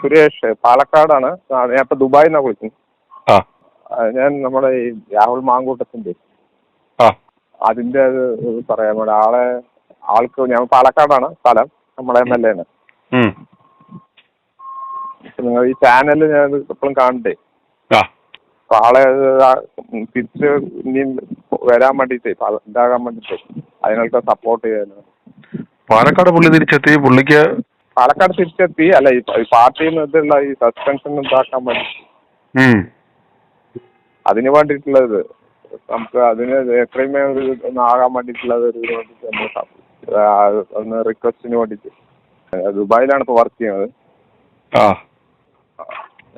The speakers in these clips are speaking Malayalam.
സുരേഷ് പാലക്കാടാണ്. ഞാൻ ഇപ്പൊ ദുബായിൽ നിന്നാണ് വിളിക്കുന്നത്. ഞാൻ നമ്മുടെ ഈ രാഹുൽ മാങ്കൂട്ടത്തിന്റെ അതിന്റെ പറയാൻ വേണ്ടി ആൾക്ക് ഞാൻ പാലക്കാടാണ് സ്ഥലം, നമ്മുടെ MLA ആണ്. നിങ്ങൾ ഈ ചാനൽ ഞാൻ എപ്പോഴും കാണണ്ടേ, അപ്പൊ ആളെ തിരിച്ച് ഇനിയും വരാൻ വേണ്ടിട്ടേ ഇതാകാൻ വേണ്ടിട്ടേ അതിനൊക്കെ സപ്പോർട്ട് ചെയ്യാനാണ്. പാലക്കാട് പുള്ളി തിരിച്ചെത്തി, പുള്ളിക്ക് പാലക്കാട് തിരിച്ചെത്തി അല്ല ഈ പാർട്ടിയിൽ നിന്നുള്ള ഈ സസ്പെൻഷൻ ഇതാക്കാൻ വേണ്ടി അതിന് വേണ്ടിയിട്ടുള്ളത് നമുക്ക് അതിന് എത്രയും ഒന്ന് ആകാൻ വേണ്ടിയിട്ടുള്ളത് ഒന്ന് റിക്വസ്റ്റിന് വേണ്ടിയിട്ട് ദുബായിലാണ് ഇപ്പോൾ വർക്ക് ചെയ്യുന്നത്.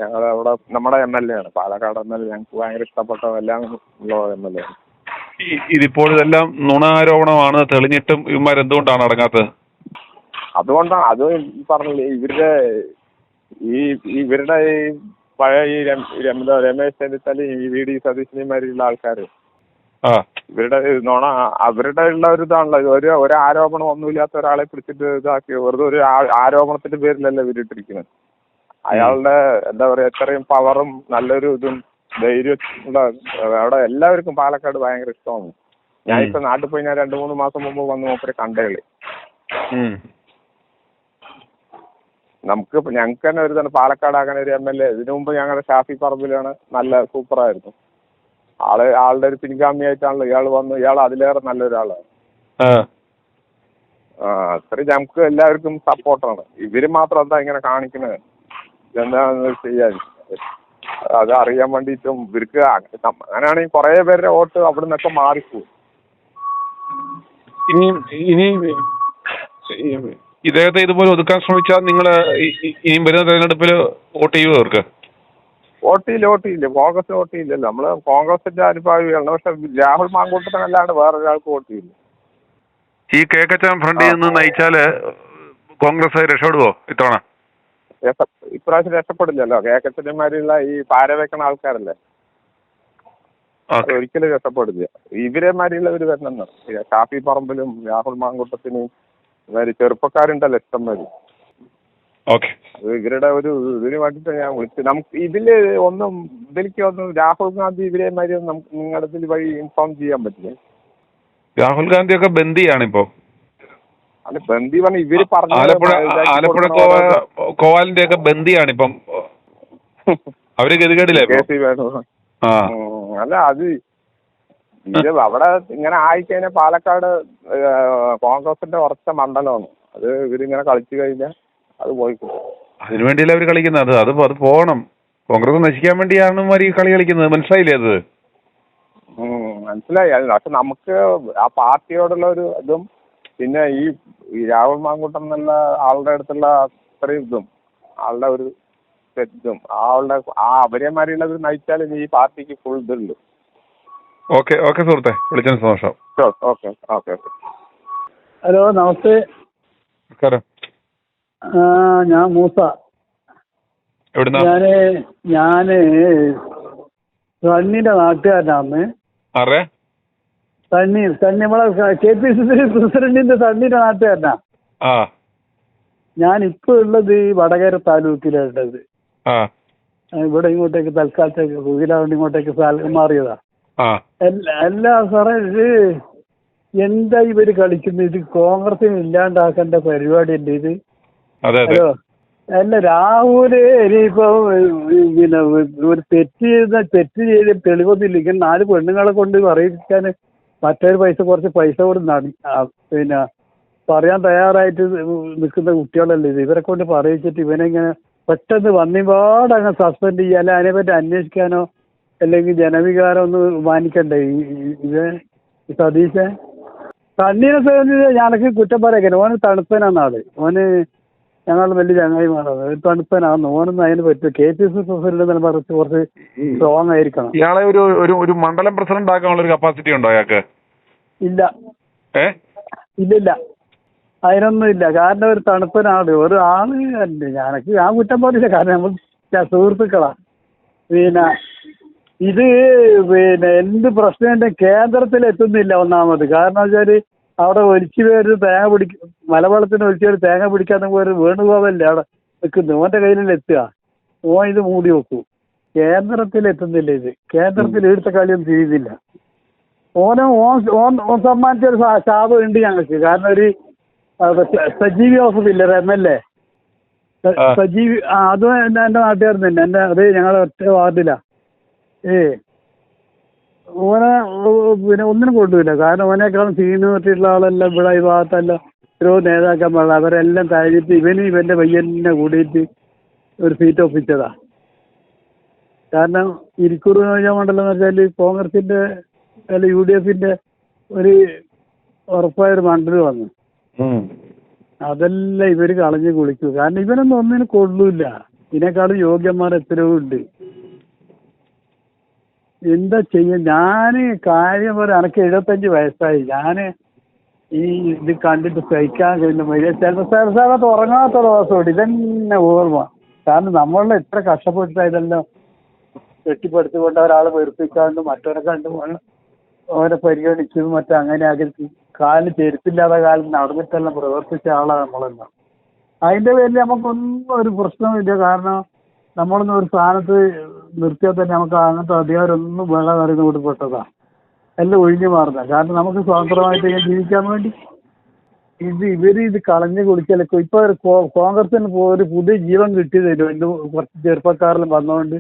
ഞങ്ങൾ അവിടെ നമ്മുടെ MLA ആണ്, പാലക്കാട് MLA. ഞങ്ങൾക്ക് ഭയങ്കര ഇഷ്ടപ്പെട്ട എല്ലാം ഉള്ള MLA ആണ്. ഇതിപ്പോൾ ഇതെല്ലാം നുണാരോപണമാണ്, തെളിഞ്ഞിട്ടും ഇവന്മാരെന്തുകൊണ്ടാണ് അടങ്ങാത്തത്? അതുകൊണ്ടാണ് അത് പറഞ്ഞില്ലേ, ഇവരുടെ ഈ പഴയ ഈ രമേശ് ചെന്നിത്തല, ഈ VD സതീശന്മാരുള്ള ആൾക്കാർ, ഇവരുടെ നുണ അവരുടെ ഉള്ള ഒരു ഇതാണല്ലോ. ഒരു ആരോപണം ഒന്നുമില്ലാത്ത ഒരാളെ പിടിച്ചിട്ട് ഇതാക്കി വെറുതെ ഒരു ആരോപണത്തിന്റെ പേരിലല്ല ഇവരിട്ടിരിക്കുന്നത്. അയാളുടെ എന്താ പറയാ, എത്രയും പവറും നല്ലൊരു ഇതും ധൈര്യം ഉള്ള അവിടെ എല്ലാവർക്കും പാലക്കാട് ഭയങ്കര ഇഷ്ടമാണ്. ഞാനിപ്പോ നാട്ടിൽ പോയി ഞാൻ 2-3 മാസം മുമ്പ് വന്ന് മൂപ്പരെ കണ്ടേളി. ഞങ്ങൾക്ക് തന്നെ ഒരു തന്നെ പാലക്കാടാകാൻ ഒരു MLA. ഇതിനു മുമ്പ് ഞങ്ങളുടെ ഷാഫി പറമ്പിലാണ്, നല്ല സൂപ്പറായിരുന്നു. ആളുടെ ഒരു പിൻഗാമിയായിട്ടാണല്ലോ ഇയാൾ വന്നു. ഇയാൾ അതിലേറെ നല്ലൊരാളാണ്. അത്രയും നമുക്ക് എല്ലാവർക്കും സപ്പോർട്ടാണ്. ഇവര് മാത്രം എന്താ ഇങ്ങനെ കാണിക്കുന്നത്, എന്താണെന്ന് ചെയ്യാൻ അത് അറിയാൻ വേണ്ടിയിട്ടും ഇവർക്ക് അങ്ങനെയാണെങ്കിൽ കുറെ പേരുടെ വോട്ട് അവിടെ നിന്നൊക്കെ മാറിപ്പോവും. ഇനി ഇദ്ദേഹത്തെ ഇതുപോലെ ഒതുക്കാൻ ശ്രമിച്ചാൽ നിങ്ങൾ ഇനിയും വരുന്ന തെരഞ്ഞെടുപ്പിൽ വോട്ട് ചെയ്യുമോ? അവർക്ക് വോട്ട് ചെയ്യില്ല. കോൺഗ്രസ് വോട്ട് ചെയ്യില്ലല്ലോ. നമ്മള് കോൺഗ്രസിന്റെ അനുഭാവികളാണ്. പക്ഷെ രാഹുൽ മാങ്കൂട്ടത്തിനല്ലാണ്ട് വേറൊരാൾക്ക് വോട്ട് ചെയ്യില്ല. ഈ കേക്കച്ചാൻ ഫ്രണ്ടിൽ നിന്ന് നയിച്ചാല് കോൺഗ്രസ് രക്ഷപ്പെടുവോ ഇത്തവണ? ഇപ്രാവശ്യം രക്ഷപ്പെടില്ലല്ലോ. കേക്കച്ചന്മാരുള്ള ഈ പാര വെക്കണ ആൾക്കാരല്ലേ, ഒരിക്കലും രക്ഷപ്പെടില്ല. ഇവരെമാരുള്ളവർ വരണമെന്നാണ്. ഷാഫി പറമ്പിലും രാഹുൽ മാങ്കൂട്ടത്തിനും ചെറുപ്പക്കാരുണ്ടല്ലോ ഇഷ്ടം വരും. അത് ഇവരുടെ ഒരു ഇതിന് വേണ്ടിയിട്ട് ഞാൻ വിളിച്ചത്. നമുക്ക് ഇതില് ഇതിലേക്ക് രാഹുൽ ഗാന്ധി ഇവരെമാരി നിങ്ങളുടെ ഇതിൽ വഴി ഇൻഫോം ചെയ്യാൻ പറ്റില്ലേ? രാഹുൽ ഗാന്ധി ഒക്കെ ബന്ദിയാണിപ്പോ. അല്ല ബന്ദി പറഞ്ഞ ഇവര് പറഞ്ഞു ആലപ്പുഴ കോവാലിന്റെ ഒക്കെ ബന്ദിയാണിപ്പം. അവര് ഗതികേടില്ലേ? അല്ല അത് അവിടെ ഇങ്ങനെ ആയിക്കഴിഞ്ഞാൽ പാലക്കാട് കോൺഗ്രസിന്റെ ഉറച്ച മണ്ഡലമാണ്. അത് ഇവരിങ്ങനെ കളിച്ചു കഴിഞ്ഞാൽ അത് പോയിക്കോ. അതിനുവേണ്ടിയല്ലേ അവർ കളിക്കുന്നത്. അത് പോകണം. കോൺഗ്രസ് നശിക്കാൻ വേണ്ടിയാണ് ഈ കളി കളിക്കുന്നത്. മനസ്സിലായില്ലേ അത്? മനസ്സിലായി. പക്ഷെ നമുക്ക് ആ പാർട്ടിയോടുള്ള ഒരു ഇതും പിന്നെ ഈ രാഹുൽ മാങ്കൂട്ടം എന്നുള്ള ആളുടെ അടുത്തുള്ള അത്രയും ഇതും ആളുടെ ഒരു ഇതും അവരെമാരിയുള്ളത് നയിച്ചാൽ ഈ പാർട്ടിക്ക് ഫുൾ ഇതുള്ളൂ. ഓക്കെ സുഹൃത്തെ, വിളിച്ചതിന് സന്തോഷം. ഓക്കെ. ഹലോ, നമസ്തേ. നമസ്കാരം. ഞാൻ മൂസ. ഞാന് സണ്ണിന്റെ നാട്ടുകാരനാന്ന്. സണ്ണി നമ്മളെ KPCC പ്രസിഡന്റിന്റെ സണ്ണിന്റെ നാട്ടുകാരനാ. ഞാനിപ്പോ ഉള്ളത് വടകര താലൂക്കിലുള്ളത്. ഇവിടെ ഇങ്ങോട്ടേക്ക് തൽക്കാലത്തേക്ക് കുകിലാണ്ട് ഇങ്ങോട്ടേക്ക് സ്ഥലം മാറിയതാ. എല്ലാ സാറേ, ഇത് എന്താ ഇവര് കളിക്കുന്നത്? ഇത് കോൺഗ്രസിന് ഇല്ലാണ്ടാക്കേണ്ട പരിപാടിയല്ലേ ഇത്? ഹലോ, അല്ല രാഹുല് ഇനിയിപ്പോ പിന്നെ ഒരു തെറ്റ് ചെയ്ത് തെളിവൊന്നുമില്ല. ഇങ്ങനെ 4 പെണ്ണുങ്ങളെ കൊണ്ട് പറയിക്കാൻ മറ്റൊരു കുറച്ച് പൈസ കൊടുത്ത് പിന്നെ പറയാൻ തയ്യാറായിട്ട് നിൽക്കുന്ന കുട്ടികളല്ലേ ഇത്. ഇവരെ കൊണ്ട് പറയിച്ചിട്ട് ഇവനെങ്ങനെ പെട്ടെന്ന് വന്നിപാട് അങ്ങ് സസ്പെൻഡ് ചെയ്യുക, അല്ലെ അതിനെപ്പറ്റി അന്വേഷിക്കാനോ അല്ലെങ്കിൽ ജനവികാരം ഒന്ന് മാനിക്കണ്ടേ? സതീശൻ സണ്ണീനെ സംബന്ധിച്ച് ഞാനൊക്കെ കുറ്റം പറയാൻ, ഓന് തണുപ്പനാണ് ആള്. ഓന് ഞങ്ങൾ വലിയ ചങ്ങായിമാരാണ്. തണുപ്പനാണ്. ഓനൊന്നും അതിന് പറ്റും. KPCC പ്രസിഡന്റ് എന്ന് പറഞ്ഞ് കുറച്ച് സ്ട്രോങ് ആയിരിക്കണം. ഇയാളെ ഒരു മണ്ഡലം പ്രസിഡന്റ് ആക്കാനുള്ള ഒരു കപ്പാസിറ്റി ഉണ്ടോ അയാൾക്ക്? ഇല്ല. അതിനൊന്നും ഇല്ല. കാരണം ഒരു തണുപ്പനാണ്, ഒരു ആള് അല്ലേ. ഞാൻ കുറ്റം പറയില്ല, കാരണം നമ്മൾ സുഹൃത്തുക്കളാ. പിന്നെ ഇത് എന്ത് പ്രശ്നം കേന്ദ്രത്തിൽ എത്തുന്നില്ല ഒന്നാമത്. കാരണം വെച്ചാൽ അവിടെ ഒലിച്ചു പേര് തേങ്ങ മലവെള്ളത്തിന് ഒലിച്ചു പേര് തേങ്ങ പിടിക്കാൻ ഒരു വേണുഗോപല്ലേ അവിടെ നിൽക്കുന്നത്. ഓൻ്റെ കയ്യിലല്ലേ എത്തുക. ഓൻ ഇത് മൂടി വെക്കും. കേന്ദ്രത്തിൽ എത്തുന്നില്ല. ഇത് കേന്ദ്രത്തിൽ എടുത്ത കളിയൊന്നും ചെയ്യുന്നില്ല. ഓൻ സമ്മാനിച്ച ഒരു ശാപം ഉണ്ട് ഞങ്ങൾക്ക്. കാരണം ഒരു സജീവി ഹോസ്പിറ്റലില്ലേ MLA സജീവി, അതും എൻ്റെ നാട്ടുകാരൻ തന്നെ. എൻ്റെ അത് ഞങ്ങളുടെ ഒറ്റ വാർഡിലാ. ഓനെ പിന്നെ ഒന്നിനും കൊണ്ടുപോയില്ല. കാരണം ഓനേക്കാളും സീനിയോറിറ്റിയുള്ള ആളെല്ലാം ഇവിടെ ഈ ഭാഗത്തെല്ലാം എത്രയോ നേതാക്കന്മാർ അവരെല്ലാം കഴിഞ്ഞിട്ട് ഇവൻ്റെ പയ്യനെ കൂടിയിട്ട് ഒരു സീറ്റ് ഒപ്പിച്ചതാ. കാരണം ഇരിക്കൂർ നിയോജകമണ്ഡലം എന്ന് വെച്ചാൽ കോൺഗ്രസിൻ്റെ അല്ല UDFന്റെ ഒരു ഉറപ്പായൊരു മണ്ഡലം വന്നു. അതെല്ലാം ഇവർ കളഞ്ഞ് കുളിക്കും. കാരണം ഇവനൊന്നും ഒന്നിനും കൊള്ളൂല്ല. ഇതിനേക്കാളും യോഗ്യന്മാർ എത്രയോ ഉണ്ട്. എന്താ ചെയ്യും? ഞാൻ കാര്യം പോലെ എനിക്ക് 75 വയസ്സായി. ഞാൻ ഈ ഇത് കണ്ടിട്ട് സഹിക്കാൻ കഴിയുന്ന ചിലപ്പോൾ ഉറങ്ങാത്ത ദിവസമുണ്ട്. ഇതന്നെ ഓർമ്മ. കാരണം നമ്മളെ എത്ര കഷ്ടപ്പെട്ടിട്ടാ ഇതെല്ലാം കെട്ടിപ്പടുത്തുകൊണ്ട് ഒരാളെ വെറുപ്പിക്കാണ്ട് മറ്റവരെ കണ്ട് അവരെ പരിഗണിച്ചതും മറ്റും അങ്ങനെ ആക്കി കാലിന് ചെരുപ്പില്ലാത്ത കാലത്ത് നടന്നിട്ടെല്ലാം പ്രവർത്തിച്ച ആളാണ് നമ്മളെല്ലാം. അതിൻ്റെ പേരിൽ നമുക്കൊന്നും ഒരു പ്രശ്നമില്ല. കാരണം നമ്മളൊന്നും ഒരു സ്ഥാനത്ത് നിർത്തിയാൽ തന്നെ നമുക്ക് അങ്ങനത്തെ അധികാരമൊന്നും വേണം അറിയുന്ന കൂടി പെട്ടതാ. എല്ലാം ഒഴിഞ്ഞു മാറുന്ന. കാരണം നമുക്ക് സ്വതന്ത്രമായിട്ട് ഇങ്ങനെ ജീവിക്കാൻ വേണ്ടി ഇത് കളഞ്ഞു കുളിക്കലൊക്കെ. ഇപ്പൊ കോൺഗ്രസിന് ഒരു പുതിയ ജീവൻ കിട്ടിയതല്ലോ കുറച്ച് ചെറുപ്പക്കാരെല്ലാം വന്നുകൊണ്ട്.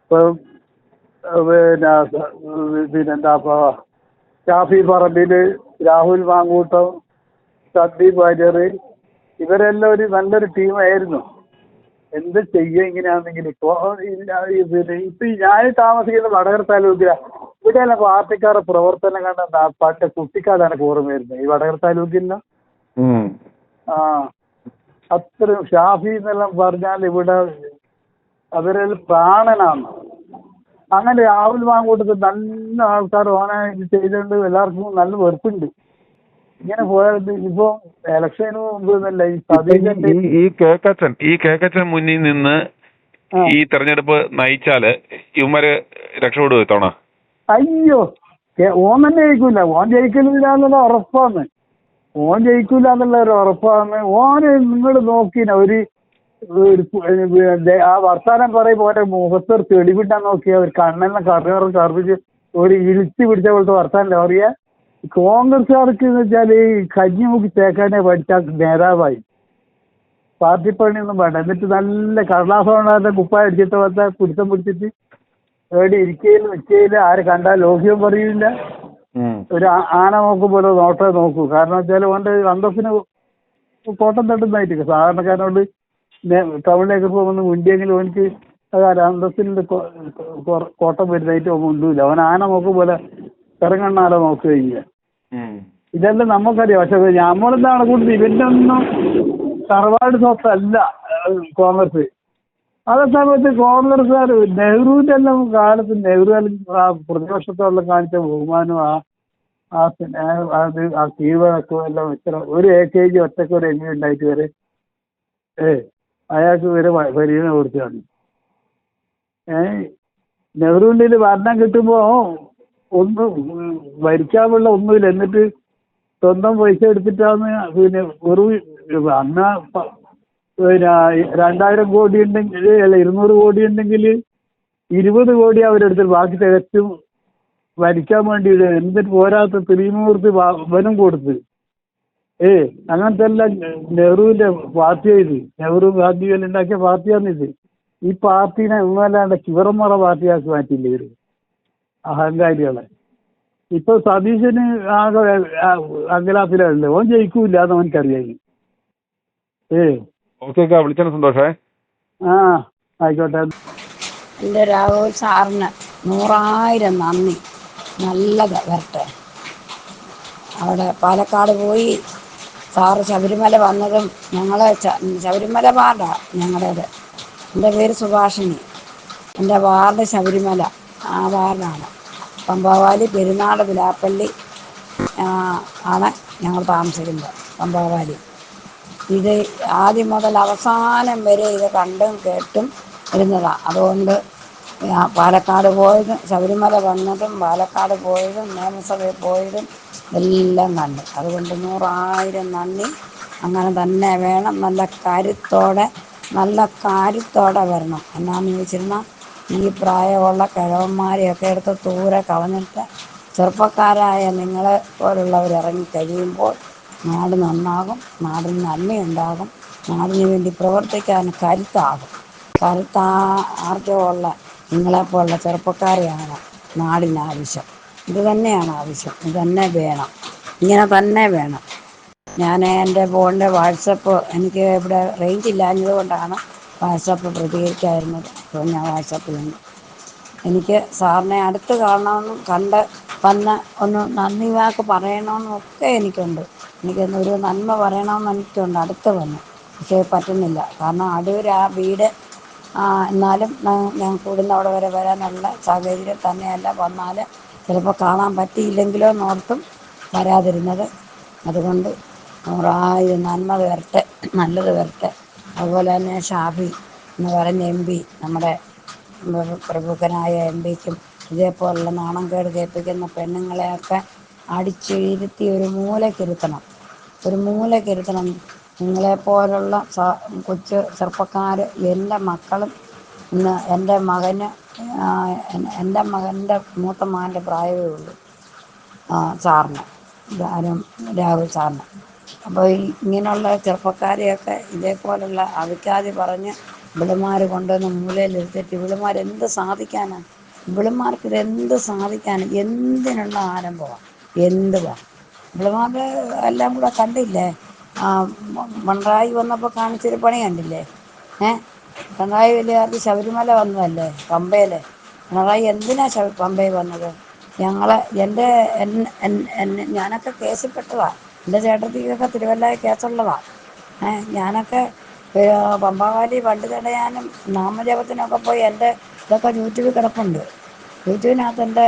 ഇപ്പൊ പിന്നെന്താ ഷാഫി പറമ്പിൽ, രാഹുൽ മാങ്കൂട്ടം, സന്ദീപ് വാര്യർ, ഇവരെല്ലാം ഒരു നല്ലൊരു ടീമായിരുന്നു. എന്ത് ചെയ്യുക ഇങ്ങനെയാണെങ്കിൽ. പിന്നെ ഇപ്പൊ ഞാൻ താമസിക്കുന്ന വടകര താലൂക്കില. ഇവിടെയല്ല പാർട്ടിക്കാരുടെ പ്രവർത്തനം കണ്ട പണ്ട് കുട്ടിക്കാലാണ് ഓർമ്മ വരുന്നത്. ഈ വടകര താലൂക്കില്ല. അത്രയും ഷാഫി എന്നെല്ലാം പറഞ്ഞാൽ ഇവിടെ അവരെല്ലാം പ്രാണനാണ്. അങ്ങനെ രാഹുൽ മാങ്കൂട്ടത്തിൽ നല്ല ആൾക്കാർ ഓനെ ഇത് ചെയ്തുകൊണ്ട് എല്ലാവർക്കും നല്ല വെറുപ്പുണ്ട്. ഇങ്ങനെ പോയത് ഇപ്പൊ ഇലക്ഷന് മുമ്പ് എന്നല്ല ഈ കേക്കച്ചൻ മുന്നിൽ നിന്ന് ഈ തെരഞ്ഞെടുപ്പ് നയിച്ചാല് ഇവന്മാര് രക്ഷപ്പെടുവോ ഇത്തവണ? അയ്യോ, ഓൻ തന്നെ ജയിക്കൂല. ഓൻ ജയിക്കില്ല എന്നുള്ള ഉറപ്പാണ്. ഓൻ ജയിക്കൂല എന്നുള്ള ഒരു ഉറപ്പാണ്. ഓന് നിങ്ങൾ നോക്കിന ഒരു ആ വർത്താനം പറയുമ്പോൾ ഓരോ മുഖത്തൊരു തെളിവിട്ടാൻ നോക്കിയ ഒരു കണ്ണെല്ലാം കർപ്പിച്ച് ഒരു ഇരിച്ചു പിടിച്ച പോലത്തെ വർത്താനം അറിയാ. കോൺഗ്രസ്സുകാർക്ക് എന്ന് വെച്ചാൽ ഈ കഞ്ഞി മുക്കി തേക്കാനെ പഠിച്ചാൽ നേതാവായി. പാർട്ടി പണിയൊന്നും വേണ്ട. എന്നിട്ട് നല്ല കടലാസോണ്ടാന്റെ കുപ്പായ അടിച്ചിട്ട് വന്ന പിടുത്തം പിടിച്ചിട്ട് എവിടെ ഇരിക്കയില്ല നിൽക്കയില്ല. ആര് കണ്ടാൽ ലോഹ്യം പറയില്ല. ഒരു ആന നോക്കും പോലെ നോട്ടേ നോക്കൂ. കാരണം വെച്ചാൽ ഓൻ്റെ അന്തസ്സിന് കോട്ടം തട്ടുന്നതായിട്ട് സാധാരണക്കാരനോട് ടൗണിലേക്ക് പോകുന്ന മുണ്ടിയെങ്കിലും ഓനിക്ക് അന്തസ്സിൻ്റെ കോട്ടം വരുന്നതായിട്ട് മുണ്ടൂല. അവൻ ആന നോക്കും പോലെ ഇറങ്ങണ്ണാലോ നോക്കുകയില്ല. ഇതെല്ലാം നമുക്കറിയാം. പക്ഷെ നമ്മളെന്താണ് കൂടുതൽ ഇവൻ്റെ ഒന്നും തറവാട് സ്വത്തല്ല കോൺഗ്രസ്. അതേ സമയത്ത് കോൺഗ്രസ്സുകാർ നെഹ്റുവിൻ്റെ എല്ലാം കാലത്ത് നെഹ്റു പ്രതിപക്ഷത്തോളം കാണിച്ച ബഹുമാനം ആ കീഴ്വഴക്കവും എല്ലാം ഇത്ര ഒരു AKG ഒറ്റക്ക് ഒരു MP ഉണ്ടായിട്ട് വരെ അയാൾക്ക് വരെ പരിഗണന കൊടുത്തതാണ്. നെഹ്റുവിൻ്റെ ഭരണം കിട്ടുമ്പോൾ ഒന്നും ഭരിക്കാനുള്ള ഒന്നുമില്ല. എന്നിട്ട് സ്വന്തം പൈസ എടുത്തിട്ടാണ് പിന്നെ ഒരു അന്ന് 2000 കോടി ഉണ്ടെങ്കിൽ അല്ല 200 കോടി ഉണ്ടെങ്കിൽ 20 കോടി അവരെടുത്തിട്ട് ബാക്കി തികച്ചും ഭരിക്കാൻ വേണ്ടി. എന്നിട്ട് പോരാത്ത 300 വനം കൊടുത്ത് അങ്ങനത്തെ എല്ലാം നെഹ്റുവിൻ്റെ പാർട്ടിയായത്. നെഹ്റു ഗാന്ധിയെല്ലാം ഉണ്ടാക്കിയ പാർട്ടിയാണിത്. ഈ പാർട്ടീനെ ഒന്നുമല്ലാണ്ട് ചിവറമ്മറ പാർട്ടിയാക്കി മാറ്റിയില്ല ഇവർ അഹങ്കാരികളെ. ഇപ്പൊ സതീശന് ആകെ അങ്കലാപ്പിലല്ലേ. ഓൻ ജയിക്കൂല എന്ന് അവനക്കറിയാം. വിളിച്ചതിന് സന്തോഷേ. ആയിക്കോട്ടെ. എൻ്റെ രാഘവൻ സാറിന് 100,000 നന്ദി. നല്ലത് വരട്ടെ. അവിടെ പാലക്കാട് പോയി സാറ് ശബരിമല വന്നതും ഞങ്ങളെ ശബരിമല വാർഡാണ് ഞങ്ങളുടേത്. എൻ്റെ പേര് സുഭാഷിണി. എൻ്റെ വാർഡ് ശബരിമല ആ വാർഡാണ്. പമ്പാവാലി പെരുന്നാട് വിലാപ്പള്ളി ആണ് ഞങ്ങൾ താമസിക്കുന്നത്. പമ്പാവാലി. ഇത് ആദ്യം മുതൽ അവസാനം വരെ ഇത് കണ്ടും കേട്ടും ഇരുന്നതാണ്. അതുകൊണ്ട് പാലക്കാട് പോയതും ശബരിമല വന്നതും പാലക്കാട് പോയതും നിയമസഭയിൽ പോയതും എല്ലാം കണ്ടു. അതുകൊണ്ട് 100,000 നന്ദി. അങ്ങനെ തന്നെ വേണം. നല്ല കരുത്തോടെ നല്ല കാര്യത്തോടെ വരണം. എന്നാന്ന് ചോദിച്ചിരുന്നാൽ ഈ പ്രായമുള്ള കിഴവന്മാരെയൊക്കെ എടുത്ത് ദൂരെ കളഞ്ഞിട്ട് ചെറുപ്പക്കാരായ നിങ്ങളെ പോലുള്ളവർ ഇറങ്ങിക്കഴിയുമ്പോൾ നാട് നന്നാകും, നാടിന് നന്മയുണ്ടാകും, നാടിന് വേണ്ടി പ്രവർത്തിക്കാൻ കരുത്താകും. ആർജവമുള്ള നിങ്ങളെപ്പോലുള്ള ചെറുപ്പക്കാരെയാണ് നാടിനാവശ്യം. ഇത് തന്നെയാണ് ആവശ്യം, ഇത് തന്നെ വേണം, ഇങ്ങനെ തന്നെ വേണം. ഞാൻ എൻ്റെ ഫോണിൻ്റെ വാട്സപ്പ്, എനിക്ക് ഇവിടെ റേഞ്ച് ഇല്ലാഞ്ഞത് കൊണ്ടാണ് വാട്സപ്പ് പ്രതികരിക്കാതിരുന്നത്. അപ്പോൾ ഞാൻ വാട്സപ്പിലുണ്ട്. എനിക്ക് സാറിനെ അടുത്ത് കാണണമെന്നും കണ്ട് വന്ന് ഒന്ന് നന്ദി വാക്ക് പറയണമെന്നും ഒക്കെ എനിക്കുണ്ട്. എനിക്കൊന്നൊരു നന്മ പറയണമെന്ന് എനിക്കുണ്ട് അടുത്ത് വന്ന്. പക്ഷേ പറ്റുന്നില്ല, കാരണം അടൂർ ആ വീട്. എന്നാലും ഞങ്ങൾക്ക് ഇവിടുന്ന് അവിടെ വരെ വരാനുള്ള സാഹചര്യം തന്നെയല്ല. വന്നാൽ ചിലപ്പോൾ കാണാൻ പറ്റിയില്ലെങ്കിലോ എന്നോർത്തും വരാതിരുന്നത്. അതുകൊണ്ട് 100,000 നന്മ വരട്ടെ, നല്ലത് വരട്ടെ. അതുപോലെ തന്നെ ഷാഫി എന്ന് പറയുന്ന MP, നമ്മുടെ പ്രമുഖനായ MP-ക്കും ഇതേപോലുള്ള നാണം കേട് കേൾപ്പിക്കുന്ന പെണ്ണുങ്ങളെയൊക്കെ അടിച്ചിരുത്തി ഒരു മൂലക്കിരുത്തണം, ഒരു മൂലക്കിരുത്തണം. നിങ്ങളെപ്പോലുള്ള കൊച്ചു ചെറുപ്പക്കാർ, എൻ്റെ മക്കളും ഇന്ന് എൻ്റെ മകന്, എൻ്റെ മകൻ്റെ മൂത്ത മകൻ്റെ പ്രായമേ ഉള്ളൂ സാറിന്, രാഹുൽ സാറിന്. അപ്പോൾ ഇങ്ങനെയുള്ള ചെറുപ്പക്കാരെയൊക്കെ ഇതേപോലുള്ള അവിക്കാതി പറഞ്ഞ് ഇവിളുമാർ കൊണ്ടുവന്ന് മൂലയിലെടുത്തിട്ട് ഇവിളുമാരെന്ത് സാധിക്കാനാണ്? ഇവിളുമാർക്ക് ഇതെന്ത് സാധിക്കാൻ, എന്തിനുള്ള ആരംഭമാണ്, എന്തുവാ? ഇവിളുമാർക്ക് എല്ലാം കൂടെ കണ്ടില്ലേ? പിണറായി വന്നപ്പോൾ കാണിച്ചൊരു പണി കണ്ടില്ലേ? പിണറായി വലിയ ശബരിമല വന്നതല്ലേ, പമ്പയിൽ. പിണറായി എന്തിനാ പമ്പയിൽ വന്നത്? ഞാനൊക്കെ കേസിൽപ്പെട്ടതാണ്. എൻ്റെ ചേട്ടത്തിക്കൊക്കെ തിരുവല്ലയിൽ കേസുള്ളതാണ്. ഞാനൊക്കെ പമ്പാവാലി വണ്ടി തടയാനും നാമജപത്തിനൊക്കെ പോയി എൻ്റെ ഇതൊക്കെ യൂട്യൂബിൽ കിടപ്പുണ്ട്. യൂട്യൂബിനകത്ത് എൻ്റെ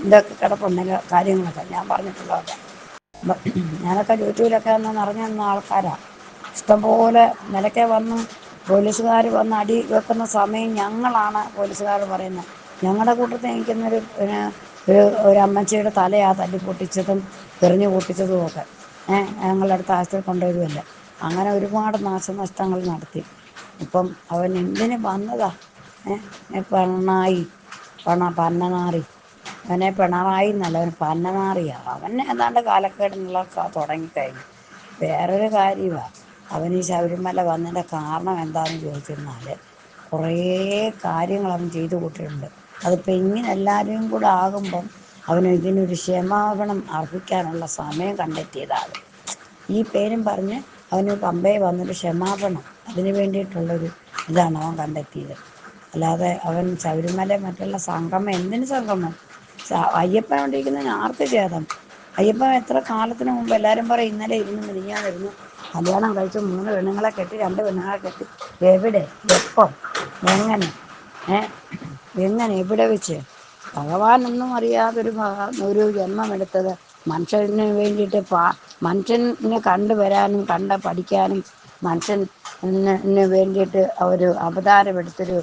ഇതൊക്കെ കിടപ്പുണ്ട്, കാര്യങ്ങളൊക്കെ ഞാൻ പറഞ്ഞിട്ടുള്ളതൊക്കെ. ഞാനൊക്കെ യൂട്യൂബിലൊക്കെ ഒന്ന് നിറഞ്ഞു നിന്ന ആൾക്കാരാണ്. ഇഷ്ടംപോലെ നിലയ്ക്ക് വന്ന് പോലീസുകാർ വന്ന് അടി വെക്കുന്ന സമയം ഞങ്ങളാണ് പോലീസുകാർ പറയുന്നത്. ഞങ്ങളുടെ കൂട്ടത്തിൽ നിൽക്കുന്നൊരു ഒരു അമ്മച്ചിയുടെ തലയാണ് തല്ലി പൊട്ടിച്ചതും എറിഞ്ഞു പൊട്ടിച്ചതും ഒക്കെ. ഞങ്ങളുടെ അടുത്ത് ആശുപത്രി കൊണ്ടുവരുമല്ല. അങ്ങനെ ഒരുപാട് നാശനഷ്ടങ്ങൾ നടത്തി. ഇപ്പം അവൻ എന്തിന് വന്നതാ? പിണറായി പന്നനാറി. അവനെ പിണറായി എന്നല്ല, അവൻ പന്നനാറിയാണ്. അവൻ ഏതാണ്ട് കാലക്കേടിനുള്ള തുടങ്ങിക്കഴിഞ്ഞു. വേറൊരു കാര്യമാണ്, അവൻ ഈ ശബരിമല വന്നതിൻ്റെ കാരണം എന്താണെന്ന് ചോദിച്ചിരുന്നാൽ കുറേ കാര്യങ്ങൾ അവൻ ചെയ്തു കൂട്ടിയിട്ടുണ്ട്. അതിപ്പോൾ ഇങ്ങനെ എല്ലാവരും കൂടെ ആകുമ്പം അവന് ഇതിനൊരു ക്ഷമാപണം അർഹിക്കാനുള്ള സമയം കണ്ടെത്തിയതാണ്. ഈ പേരും പറഞ്ഞ് അവന് പമ്പയിൽ വന്നൊരു ക്ഷമാപണം, അതിന് വേണ്ടിയിട്ടുള്ളൊരു ഇതാണ് അവൻ കണ്ടെത്തിയത്. അല്ലാതെ അവൻ ശബരിമല മറ്റുള്ള സംഗമം, എന്തിന് സംഗമം? അയ്യപ്പൻ കൊണ്ടിരിക്കുന്നതിന് ആർക്ക് ഛേദം? അയ്യപ്പൻ എത്ര കാലത്തിന് മുമ്പ് എല്ലാവരും പറയും ഇന്നലെ ഇരുന്ന് മിനിഞ്ഞാന്നിരുന്നു കല്യാണം കഴിച്ച് 3 പെണ്ണുങ്ങളെ കെട്ടി, 2 പെണ്ണുങ്ങളെ കെട്ടി. എവിടെ, എപ്പം, എങ്ങനെ, എവിടെ വെച്ച്? ഭഗവാനൊന്നും അറിയാതൊരു ഒരു ജന്മമെടുത്തത് മനുഷ്യന് വേണ്ടിയിട്ട്. മനുഷ്യനെ കണ്ടുവരാനും കണ്ട് പഠിക്കാനും മനുഷ്യന് വേണ്ടിയിട്ട് അവർ അവതാരമെടുത്തൊരു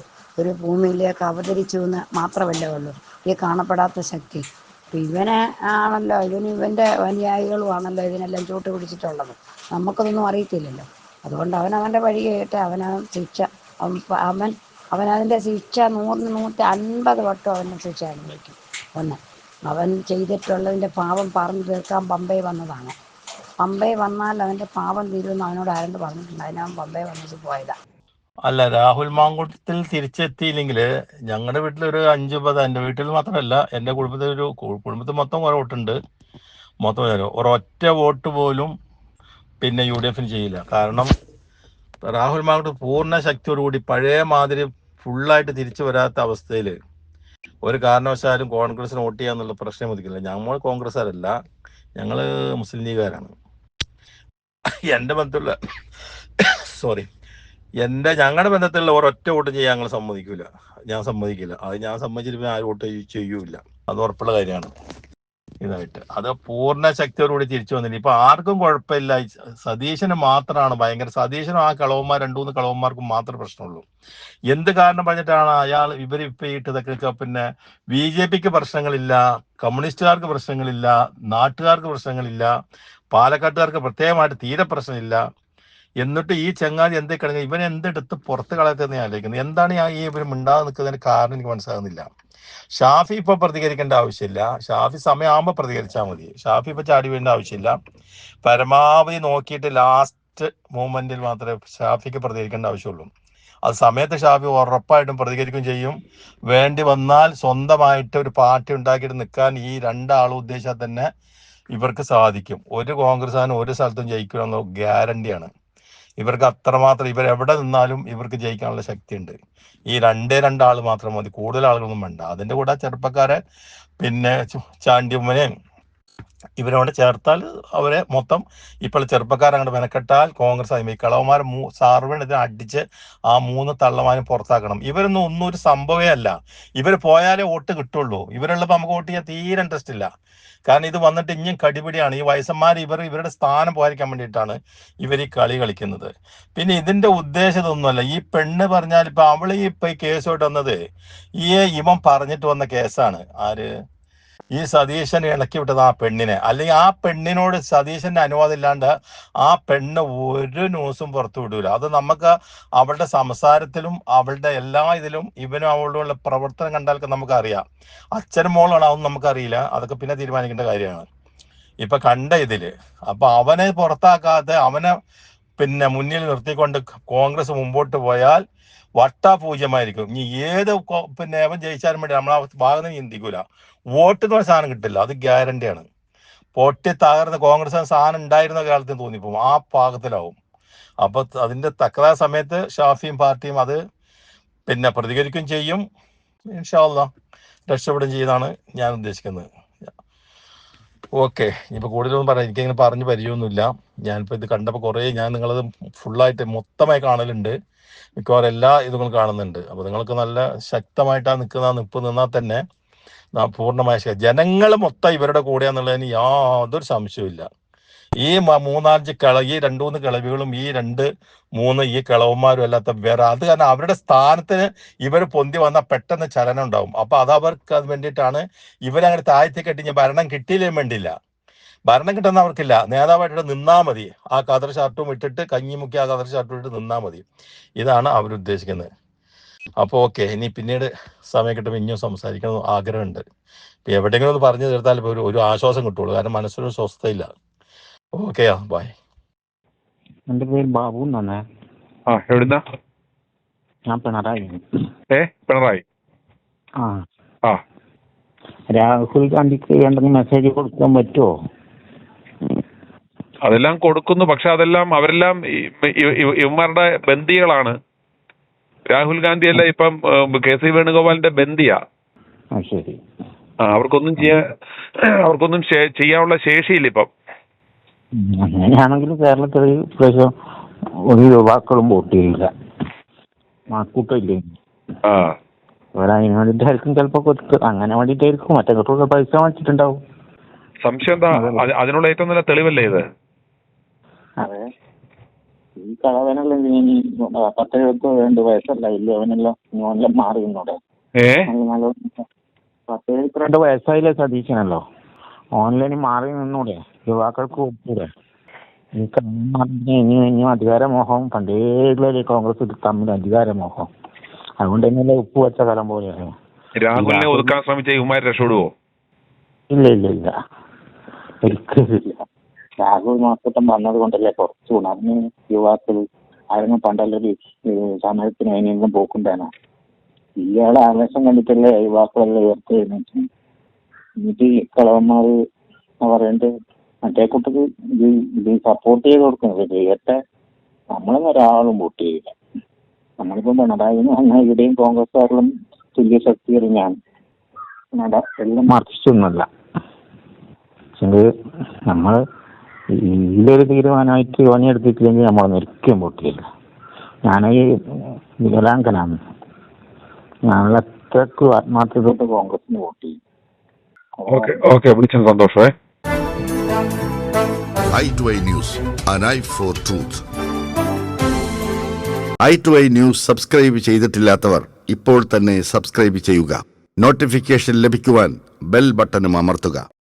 ഭൂമിയിലേക്ക് അവതരിച്ചു എന്ന് മാത്രമല്ലേ ഉള്ളൂ ഈ കാണപ്പെടാത്ത ശക്തി. അപ്പം ഇവനെ ആണല്ലോ, ഇവൻ്റെ അനുയായികളുമാണല്ലോ ഇതിനെല്ലാം ചൂട്ട് പിടിച്ചിട്ടുള്ളത്. നമുക്കതൊന്നും അറിയത്തില്ലല്ലോ. അതുകൊണ്ട് അവനവൻ്റെ വഴി കേട്ട് ശിക്ഷ അവനതിൻ്റെ ശിക്ഷ 100-150 വട്ടം അവൻ്റെ ശിക്ഷ അനുഭവിക്കും. അവൻ ചെയ്തിട്ടുള്ളതിൻ്റെ പാപം പറഞ്ഞു തീർക്കാൻ പമ്പയിൽ വന്നതാണ്. പമ്പയിൽ വന്നാൽ അവൻ്റെ പാപം തീരുമെന്ന് അവനോട് ആരോട് പറഞ്ഞിട്ടുണ്ട്. അതിനവൻ പമ്പയിൽ വന്നിട്ട് പോയതാണ്. അല്ല, രാഹുൽ മാങ്കൂട്ടത്തിൽ തിരിച്ചെത്തിയില്ലെങ്കിൽ ഞങ്ങളുടെ വീട്ടിലൊരു 5-10, എൻ്റെ വീട്ടിൽ മാത്രമല്ല എൻ്റെ കുടുംബത്തിൽ മൊത്തം കുറെ വോട്ടുണ്ട്. മൊത്തം ഒരൊറ്റ വോട്ട് പോലും പിന്നെ UDF ചെയ്യില്ല. കാരണം രാഹുൽ മാങ്കൂട്ടം പൂർണ്ണ ശക്തിയോടുകൂടി പഴയ മാതിരി ഫുള്ളായിട്ട് തിരിച്ചു വരാത്ത അവസ്ഥയിൽ ഒരു കാരണവശാലും കോൺഗ്രസിന് വോട്ട് ചെയ്യാന്നുള്ള പ്രശ്നം ഒതുക്കില്ല. ഞങ്ങൾ കോൺഗ്രസ്സുകാരല്ല, ഞങ്ങൾ മുസ്ലിം ലീഗുകാരാണ്. എൻ്റെ ബന്ധത്തിലുള്ള ഞങ്ങളുടെ ബന്ധത്തിലുള്ള ഒരൊറ്റ വോട്ട് ചെയ്യാൻ ഞങ്ങൾ സമ്മതിക്കില്ല. അത് ഞാൻ സമ്മതിച്ചിട്ട് ആരും വോട്ട് ചെയ്യൂല. അത് ഉറപ്പുള്ള കാര്യമാണ്. ഇതായിട്ട് അത് പൂർണ്ണ ശക്തിയോടുകൂടി തിരിച്ചു വന്നില്ല. ഇപ്പൊ ആർക്കും കുഴപ്പമില്ല. സതീശന് മാത്രമാണ് ഭയങ്കര. സതീശനും ആ 2-3 കളവന്മാർക്കും മാത്രമേ പ്രശ്നമുള്ളൂ. എന്ത് കാരണം പറഞ്ഞിട്ടാണ് ഇവരിപ്പോ ഇട്ടതൊക്കെ? പിന്നെ BJPക്ക് പ്രശ്നങ്ങളില്ല, കമ്മ്യൂണിസ്റ്റുകാർക്ക് പ്രശ്നങ്ങളില്ല, നാട്ടുകാർക്ക് പ്രശ്നങ്ങളില്ല, പാലക്കാട്ടുകാർക്ക് പ്രത്യേകമായിട്ട് തീരെ പ്രശ്നമില്ല. എന്നിട്ട് ഈ ചങ്ങാതി എന്ത് കളഞ്ഞ ഇവൻ എന്തെടുത്ത് പുറത്ത് കളയത്തെന്ന് ഞാൻ ആലോചിക്കുന്നത്. എന്താണ് ഈ ഇവർ മിണ്ടാതെ നിൽക്കുന്നതിന് കാരണം എനിക്ക് മനസ്സിലാകുന്നില്ല. ഷാഫി ഇപ്പൊ പ്രതികരിക്കേണ്ട ആവശ്യമില്ല, ഷാഫി സമയമാകുമ്പോൾ പ്രതികരിച്ചാൽ മതി. ഷാഫി ഇപ്പൊ ചാടി വീഴേണ്ട ആവശ്യമില്ല. പരമാവധി നോക്കിയിട്ട് ലാസ്റ്റ് മൂമെന്റിൽ മാത്രമേ ഷാഫിക്ക് പ്രതികരിക്കേണ്ട ആവശ്യമുള്ളൂ. അത് സമയത്ത് ഷാഫി ഉറപ്പായിട്ടും പ്രതികരിക്കുകയും ചെയ്യും. വേണ്ടി വന്നാൽ സ്വന്തമായിട്ട് ഒരു പാർട്ടി ഉണ്ടാക്കിയിട്ട് നിൽക്കാൻ ഈ രണ്ടാളും ഉദ്ദേശിച്ചാൽ തന്നെ ഇവർക്ക് സാധിക്കും. ഒരു കോൺഗ്രസ്സുകാരനും ഒരു സ്ഥലത്തും ജയിക്കുമെന്ന ഗ്യാരണ്ടിയാണ്. ഇവർക്ക് അത്രമാത്രം, ഇവരെവിടെ നിന്നാലും ഇവർക്ക് ജയിക്കാനുള്ള ശക്തിയുണ്ട്. ഈ രണ്ടാൾ മാത്രം മതി, കൂടുതൽ ആളുകളൊന്നും വേണ്ട. അതിന്റെ കൂടെ ചെറുപ്പക്കാരെ പിന്നെ ചാണ്ടിയമ്മനെ ഇവരോട് ചേർത്താൽ അവരെ മൊത്തം ഇപ്പോൾ ചെറുപ്പക്കാരങ്ങോട്ട് മെനക്കെട്ടാൽ കോൺഗ്രസ് ആയി. കളവന്മാർ സാർവൺ ഇതിനെ അടിച്ച് ആ 3 തള്ളമാരും പുറത്താക്കണം. ഇവരൊന്നും ഒന്നും ഒരു സംഭവമേ അല്ല. ഇവർ പോയാലേ വോട്ട് കിട്ടുള്ളൂ. ഇവരുള്ളപ്പോൾ നമുക്ക് വോട്ട് ചെയ്യാൻ തീരെ ഇൻട്രസ്റ്റ് ഇല്ല. കാരണം ഇത് വന്നിട്ട് ഇനിയും കടിപിടിയാണ്. ഈ വയസ്സന്മാർ ഇവരുടെ സ്ഥാനം പോയിരിക്കാൻ വേണ്ടിയിട്ടാണ് ഇവർ ഈ കളി കളിക്കുന്നത്. പിന്നെ ഇതിന്റെ ഉദ്ദേശം ഇതൊന്നുമല്ല. ഈ പെണ്ണ് പറഞ്ഞാൽ ഇപ്പൊ അവള് ഇപ്പൊ ഈ കേസോട്ട് വന്നത് ഇവൻ പറഞ്ഞിട്ട് വന്ന കേസാണ്. ആര്? ഈ സതീശൻ ഇളക്കി വിട്ടത് ആ പെണ്ണിനെ. അല്ലെങ്കിൽ ആ പെണ്ണിനോട് സതീശന്റെ അനുവാദം ഇല്ലാണ്ട് ആ പെണ്ണ് ഒരു ന്യൂസും പുറത്തു വിടൂല. അത് നമുക്ക് അവളുടെ സംസാരത്തിലും അവളുടെ എല്ലാ ഇതിലും ഇവനും അവളുടെ പ്രവർത്തനം കണ്ടാൽ നമുക്ക് അറിയാം. അച്ഛനും മോളാണ് അതൊന്നും നമുക്കറിയില്ല. അതൊക്കെ പിന്നെ തീരുമാനിക്കേണ്ട കാര്യമാണ്. ഇപ്പൊ കണ്ട ഇതില് അപ്പൊ അവനെ പുറത്താക്കാതെ അവനെ പിന്നെ മുന്നിൽ നിർത്തിക്കൊണ്ട് കോൺഗ്രസ് മുമ്പോട്ട് പോയാൽ വട്ടാപൂജ്യമായിരിക്കും. ഇനി ഏത് പിന്നെ അവൻ ജയിച്ചാലും വേണ്ടി നമ്മളെ ഭാഗത്ത് ചിന്തിക്കൂല. വോട്ട് എന്ന് പറഞ്ഞ സാധനം കിട്ടില്ല, അത് ഗ്യാരണ്ടിയാണ്. പൊട്ടി തകർന്ന് കോൺഗ്രസ് സാധനം ഉണ്ടായിരുന്ന കാലത്ത് തോന്നിപ്പോവും, ആ പാകത്തിലാവും. അപ്പൊ അതിന്റെ തക്കതായ സമയത്ത് ഷാഫിയും പാർട്ടിയും അത് പിന്നെ പ്രതികരിക്കുകയും ചെയ്യും. ഇൻഷാ അല്ലാഹ് രക്ഷപ്പെടുകയും ചെയ്യുന്നതാണ് ഞാൻ ഉദ്ദേശിക്കുന്നത്. ഓക്കെ, ഇനിയിപ്പോൾ കൂടുതലൊന്നും പറയാം, എനിക്കങ്ങനെ പറഞ്ഞ് പരിചയമൊന്നുമില്ല. ഞാനിപ്പോൾ ഇത് കണ്ടപ്പോൾ കുറേ ഞാൻ നിങ്ങളത് ഫുള്ളായിട്ട് മൊത്തമായി കാണലുണ്ട്. മിക്കവാറും എല്ലാ ഇതുകളും കാണുന്നുണ്ട്. അപ്പോൾ നിങ്ങൾക്ക് നല്ല ശക്തമായിട്ടാണ് നിൽപ്പ് നിന്നാൽ തന്നെ പൂർണ്ണമായ ജനങ്ങൾ മൊത്തം ഇവരുടെ കൂടെയാന്നുള്ളതിന് യാതൊരു സംശയമില്ല. ഈ 3-4 ഈ 2-3 കിളവികളും ഈ 2-3 ഈ കിളവന്മാരും അല്ലാത്ത വേറെ അത് കാരണം അവരുടെ സ്ഥാനത്തിന് ഇവർ പൊന്തി വന്നാൽ പെട്ടെന്ന് ചലനം ഉണ്ടാവും. അപ്പൊ അതവർക്ക് അത് വേണ്ടിയിട്ടാണ് ഇവരങ്ങനെ താഴ്ത്തി കെട്ടി ഭരണം കിട്ടിയില്ലേ വേണ്ടിയില്ല. ഭരണം കിട്ടുന്ന അവർക്കില്ല, നേതാവായിട്ട് നിന്നാ മതി. ആ കതർ ഷർട്ടും ഇട്ടിട്ട് കഞ്ഞി മുക്കി ആ കതർ ഷർട്ടും ഇട്ടിട്ട് നിന്നാ മതി. ഇതാണ് അവരുദ്ദേശിക്കുന്നത്. അപ്പോൾ ഓക്കെ, ഇനി പിന്നീട് സമയം കിട്ടുമ്പോൾ ഇനിയും സംസാരിക്കണം ആഗ്രഹമുണ്ട്. ഇപ്പം എവിടെയെങ്കിലും ഒന്ന് പറഞ്ഞു തീർത്താൽ ഇപ്പോൾ ഒരു ആശ്വാസം കിട്ടുള്ളൂ. കാരണം മനസ്സിലൊരു സ്വസ്ഥയില്ല. ഓക്കെയാ, ബൈ. എന്റെ പേര് ബാബു എന്നാണ്. എവിടുന്നാ? ഞാൻ പിണറായി. പിണറായി. രാഹുൽ ഗാന്ധിക്ക് എന്തെങ്കിലും മെസ്സേജ് കൊടുക്കാൻ പറ്റുമോ? അതെല്ലാം കൊടുക്കുന്നു, പക്ഷെ അവരെല്ലാം ഇവന്മാരുടെ ബന്ദികളാണ്. രാഹുൽ ഗാന്ധി അല്ല ഇപ്പം KC വേണുഗോപാലിന്റെ ബന്ദിയാ. ശരി. അവർക്കൊന്നും ചെയ്യാനുള്ള ശേഷിയില്ല ഇപ്പം. അങ്ങനെയാണെങ്കിൽ കേരളത്തിൽ ഇപ്രാവശ്യം ഒരു യുവാക്കളും വോട്ട് ചെയ്യില്ല, മാക്കൂട്ടില്ലേ. അവരതിന് വേണ്ടിയിട്ടായിരിക്കും ചിലപ്പോൾ കൊടുത്ത്, അങ്ങനെ വേണ്ടിയിട്ടായിരിക്കും. മറ്റേ കുട്ടികളുടെ പൈസ വാങ്ങിച്ചിട്ടുണ്ടാവും. സംശയം എന്താ? അതിനുള്ള ഏറ്റവും നല്ല തെളിവല്ലേ ഇത്? അതെ, ഈ കളവനല്ല 10-72 വയസ്സല്ല ഇല്ല, അവനെല്ലാം ഓനെല്ലാം മാറിയുന്നൂടെ. 10-72 വയസ്സായില്ലേ സതീശനല്ലോ, ഓൺലൈനിൽ മാറി നിന്നൂടെ, യുവാക്കൾക്ക് കൊടുത്തൂടെ? ഇനിയും അധികാരമോഹം പണ്ടേ കോൺഗ്രസ് തമ്മിൽ അധികാരമോഹം, അതുകൊണ്ട് തന്നെയല്ലേ ഉപ്പ് വെച്ച കലം പോലെയാണ്. രാഹുലിനെ ഒതുക്കാൻ ശ്രമിച്ച ഇവന്മാർ രക്ഷപ്പെടുവോ? ഇല്ല, ഒരിക്കലില്ല. രാഹുൽ മാസത്തം വന്നത് കൊണ്ടല്ലേ കുറച്ചു ഗുണം. അന്ന് യുവാക്കൾ ആയിരുന്നു പണ്ടല്ലൊരു സമയത്തിന് അതിനെങ്കിലും പോക്കുണ്ടാണ്. ഇയാളെ ആവേശം കണ്ടിട്ടല്ലേ യുവാക്കളെല്ലാം ഉയർത്തി എഴുന്നേറ്റ്. എന്നിട്ട് ഈ കളവന്മാര് പറയേണ്ടത് മറ്റേ കുട്ടിക്ക് ഇത് സപ്പോർട്ട് ചെയ്ത് കൊടുക്കുന്നത് ചെയ്യട്ടെ. നമ്മളൊന്നും ഒരാളും വോട്ട് ചെയ്യില്ല. നമ്മളിപ്പം പിണറായിന്ന് വന്നാൽ ഇവിടെയും കോൺഗ്രസ്സുകാരിലും തുല്യ ശക്തി ഞാൻ എല്ലാം മറിച്ചൊന്നുമല്ല. പക്ഷേ നമ്മൾ ഇതിലൊരു തീരുമാനമായിട്ട് പണിയെടുത്തിട്ടില്ലെങ്കിൽ നമ്മളൊന്നും ഒരിക്കലും വോട്ട് ചെയ്യില്ല. ഞാനീ വികലാംഗനാണ്. ഞാൻ അത്രയ്ക്ക് ആത്മാർത്ഥത്തോട്ട് കോൺഗ്രസിന് വോട്ട് ചെയ്യും. ഓക്കെ, വിളിച്ചത് സന്തോഷമേ. i2i News, an eye for truth. i2i News subscribe ചെയ്തിട്ടില്ലാത്തവർ ഇപ്പോൾ തന്നെ സബ്സ്ക്രൈബ് ചെയ്യുക. നോട്ടിഫിക്കേഷൻ ലഭിക്കുവാൻ ബെൽ ബട്ടണും അമർത്തുക.